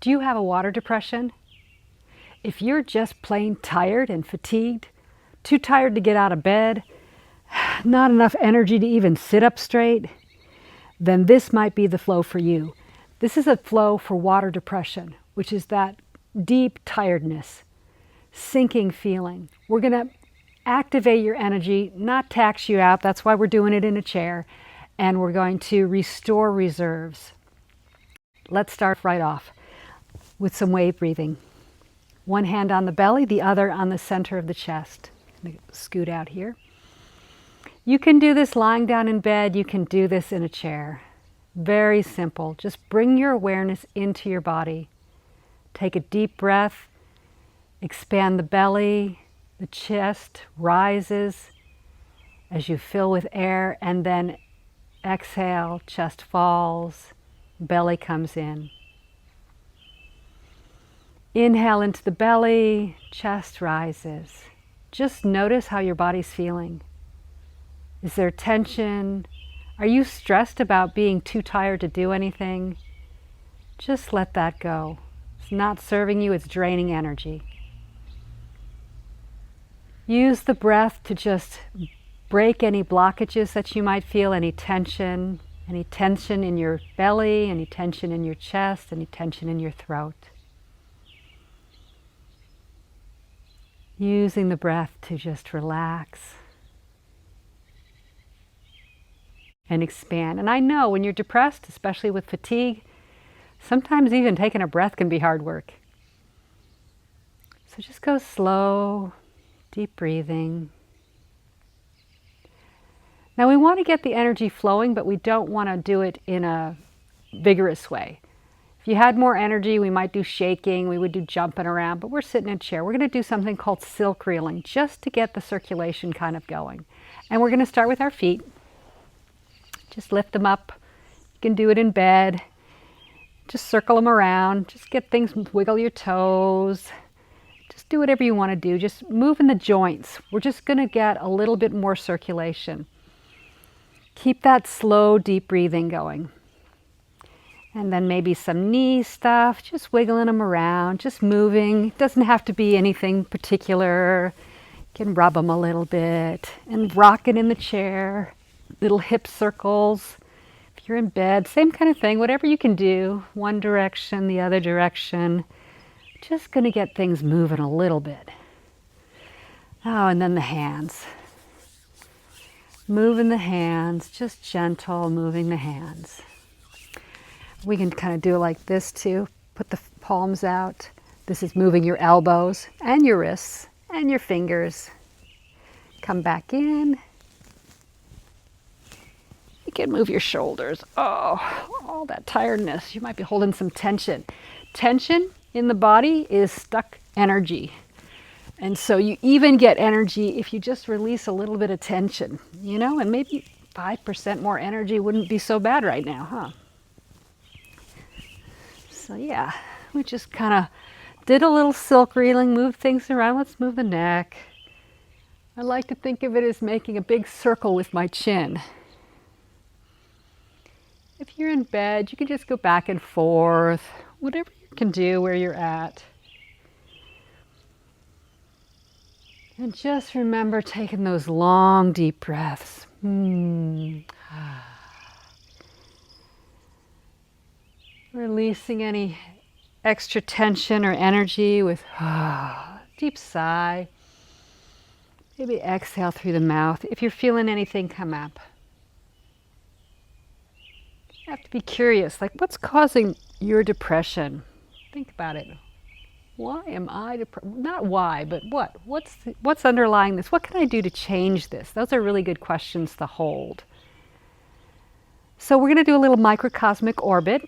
Do you have a water depression? If you're just plain tired and fatigued, too tired to get out of bed, not enough energy to even sit up straight, then this might be the flow for you. This is a flow for water depression, which is that deep tiredness, sinking feeling. We're going to activate your energy, not tax you out. That's why we're doing it in a chair. And we're going to restore reserves. Let's start right off with some wave breathing. One hand on the belly, the other on the center of the chest. I'm going to scoot out here. You can do this lying down in bed. You can do this in a chair. Very simple. Just bring your awareness into your body. Take a deep breath. Expand the belly. The chest rises as you fill with air, and then exhale, chest falls, belly comes in. Inhale into the belly, chest rises. Just notice how your body's feeling. Is there tension? Are you stressed about being too tired to do anything? Just let that go. It's not serving you, it's draining energy. Use the breath to just break any blockages that you might feel, any tension in your belly, any tension in your chest, any tension in your throat. Using the breath to just relax and expand. And I know when you're depressed, especially with fatigue, sometimes even taking a breath can be hard work. So just go slow, deep breathing. Now we want to get the energy flowing, but we don't want to do it in a vigorous way. If you had more energy, we might do shaking, we would do jumping around, but we're sitting in a chair. We're going to do something called silk reeling, just to get the circulation kind of going. And we're going to start with our feet. Just lift them up. You can do it in bed. Just circle them around. Just get things, wiggle your toes. Just do whatever you want to do. Just move in the joints. We're just going to get a little bit more circulation. Keep that slow, deep breathing going. And then maybe some knee stuff, just wiggling them around, just moving. It doesn't have to be anything particular. You can rub them a little bit and rock it in the chair. Little hip circles. If you're in bed, same kind of thing, whatever you can do. One direction, the other direction. Just going to get things moving a little bit. Oh, and then the hands. Moving the hands, just gentle, moving the hands. We can kind of do it like this too. Put the palms out. This is moving your elbows and your wrists and your fingers. Come back in. You can move your shoulders. Oh, all that tiredness. You might be holding some tension. Tension in the body is stuck energy. And so you even get energy if you just release a little bit of tension, you know, and maybe 5% more energy wouldn't be so bad right now, huh? So yeah, we just kind of did a little silk reeling, move things around. Let's move the neck. I like to think of it as making a big circle with my chin. If you're in bed, you can just go back and forth, whatever you can do where you're at. And just remember taking those long, deep breaths. Releasing any extra tension or energy with deep sigh. Maybe exhale through the mouth. If you're feeling anything come up. You have to be curious, like what's causing your depression? Think about it. Why am I depressed? Not why, but what? What's underlying this? What can I do to change this? Those are really good questions to hold. So we're going to do a little microcosmic orbit.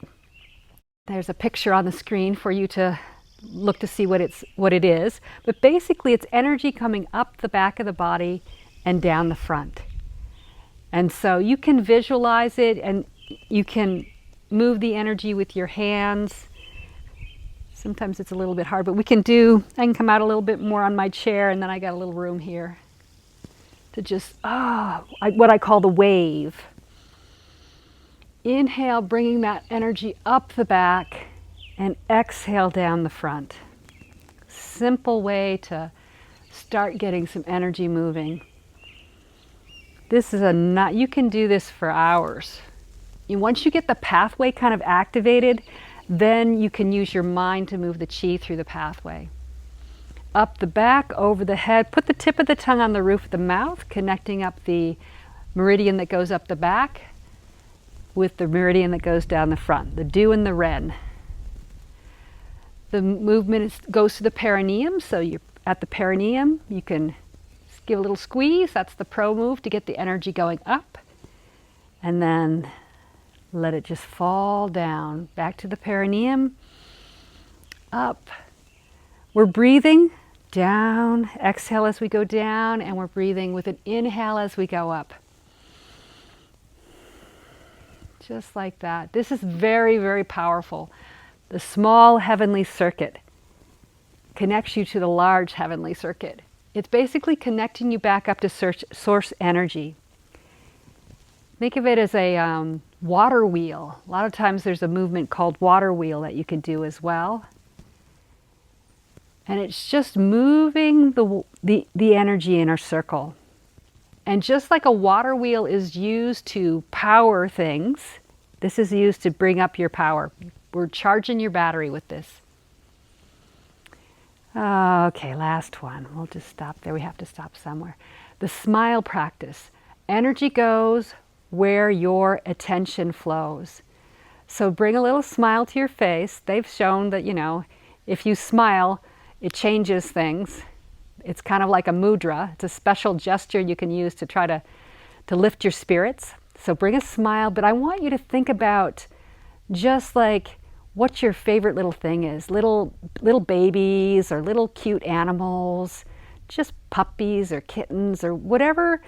There's a picture on the screen for you to look to see what it is. But basically it's energy coming up the back of the body and down the front. And so you can visualize it and you can move the energy with your hands. Sometimes it's a little bit hard, but I can come out a little bit more on my chair, and then I got a little room here to just, what I call the wave. Inhale, bringing that energy up the back and exhale down the front. Simple way to start getting some energy moving. This is you can do this for hours. Once you get the pathway kind of activated, then you can use your mind to move the chi through the pathway. Up the back, over the head, put the tip of the tongue on the roof of the mouth, connecting up the meridian that goes up the back with the meridian that goes down the front, the do and the ren. The movement goes to the perineum, so you're at the perineum, you can give a little squeeze. That's the pro move to get the energy going up. And then let it just fall down, back to the perineum, up. We're breathing down, exhale as we go down, and we're breathing with an inhale as we go up. Just like that. This is very, very powerful. The small heavenly circuit connects you to the large heavenly circuit. It's basically connecting you back up to source energy. Think of it as a water wheel. A lot of times there's a movement called water wheel that you can do as well. And it's just moving the energy in our circle. And just like a water wheel is used to power things, this is used to bring up your power. We're charging your battery with this. Okay, last one. We'll just stop there. We have to stop somewhere. The smile practice. Energy goes where your attention flows. So bring a little smile to your face. They've shown that, if you smile, it changes things. It's kind of like a mudra. It's a special gesture you can use to try to lift your spirits. So bring a smile, but I want you to think about just like what your favorite little thing is. Little babies or little cute animals, just puppies or kittens or whatever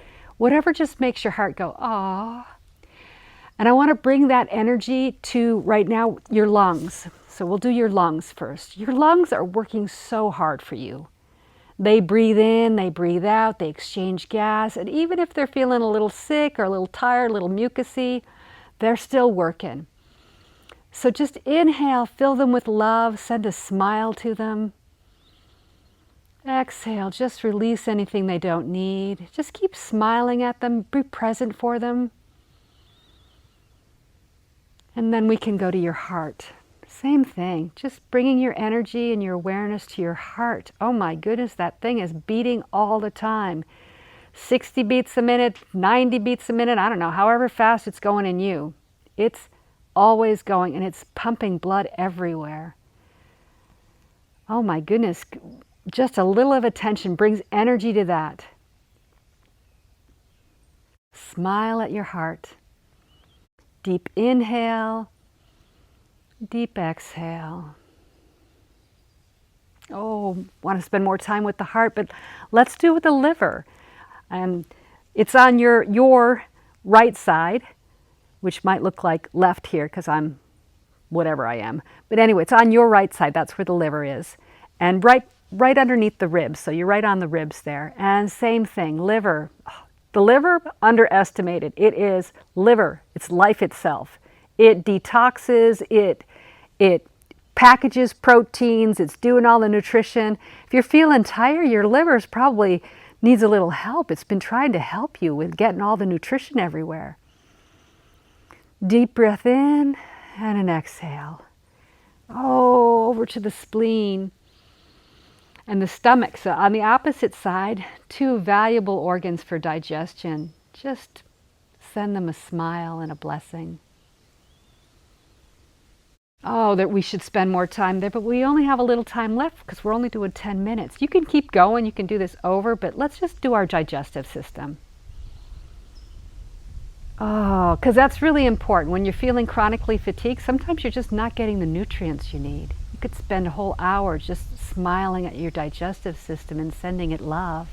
just makes your heart go, "Aw." And I want to bring that energy to, right now, your lungs. So we'll do your lungs first. Your lungs are working so hard for you. They breathe in, they breathe out, they exchange gas, and even if they're feeling a little sick or a little tired, a little mucusy, they're still working. So just inhale, fill them with love, send a smile to them. Exhale, just release anything they don't need. Just keep smiling at them, be present for them. And then we can go to your heart. Same thing, just bringing your energy and your awareness to your heart. Oh my goodness, that thing is beating all the time. 60 beats a minute, 90 beats a minute, I don't know, however fast it's going in you. It's always going, and it's pumping blood everywhere. Oh my goodness, just a little of attention brings energy to that. Smile at your heart. Deep inhale, deep exhale. Oh, want to spend more time with the heart, but let's do it with the liver. And it's on your right side, which might look like left here because I'm whatever I am. But anyway, it's on your right side. That's where the liver is. And right underneath the ribs. So you're right on the ribs there. And same thing, liver. The liver, underestimated. It is liver. It's life itself. It detoxes, it packages proteins, it's doing all the nutrition. If you're feeling tired, your liver's probably needs a little help. It's been trying to help you with getting all the nutrition everywhere. Deep breath in and an exhale. Oh, over to the spleen and the stomach. So on the opposite side, two valuable organs for digestion. Just send them a smile and a blessing. Oh, that we should spend more time there, but we only have a little time left because we're only doing 10 minutes. You can keep going, you can do this over, but let's just do our digestive system. Oh, because that's really important. When you're feeling chronically fatigued, sometimes you're just not getting the nutrients you need. You could spend a whole hour just smiling at your digestive system and sending it love.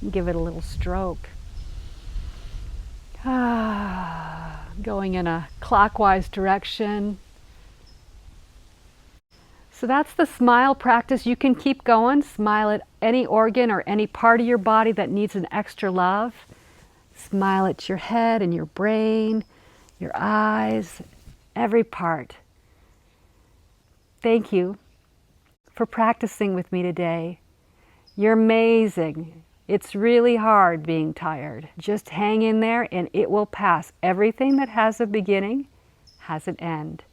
And give it a little stroke. Going in a clockwise direction. So that's the smile practice. You can keep going. Smile at any organ or any part of your body that needs an extra love. Smile at your head and your brain, your eyes, every part. Thank you for practicing with me today. You're amazing. It's really hard being tired. Just hang in there and it will pass. Everything that has a beginning has an end.